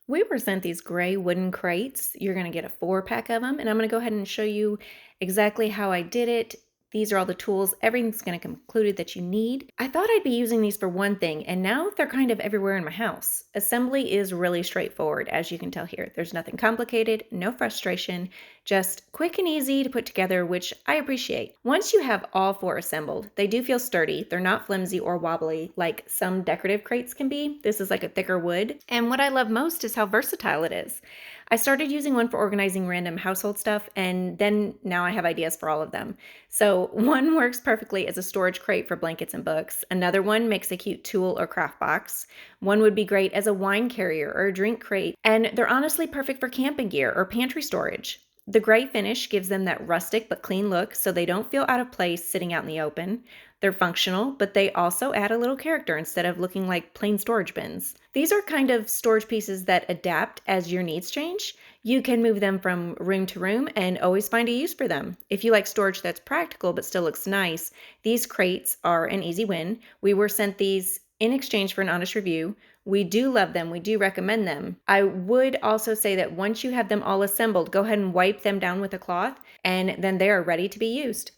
We were sent these gray wooden crates. You're going to get a 4-pack of them, and I'm going to go ahead and show you exactly how I did it. These are all the tools. Everything's going to come included that you need. I thought I'd be using these for one thing, and now they're kind of everywhere in my house. Assembly is really straightforward, as you can tell here. There's nothing complicated, no frustration, just quick and easy to put together, which I appreciate. Once you have all 4 assembled, they do feel sturdy. They're not flimsy or wobbly like some decorative crates can be. This is like a thicker wood. And what I love most is how versatile it is. I started using one for organizing random household stuff, and then now I have ideas for all of them. So one works perfectly as a storage crate for blankets and books. Another one makes a cute tool or craft box. One would be great as a wine carrier or a drink crate, and they're honestly perfect for camping gear or pantry storage. The gray finish gives them that rustic but clean look, so they don't feel out of place sitting out in the open. They're functional, but they also add a little character instead of looking like plain storage bins. These are kind of storage pieces that adapt as your needs change. You can move them from room to room and always find a use for them. If you like storage that's practical but still looks nice, these crates are an easy win. We were sent these in exchange for an honest review. We do love them. We do recommend them. I would also say that once you have them all assembled, go ahead and wipe them down with a cloth, and then they are ready to be used.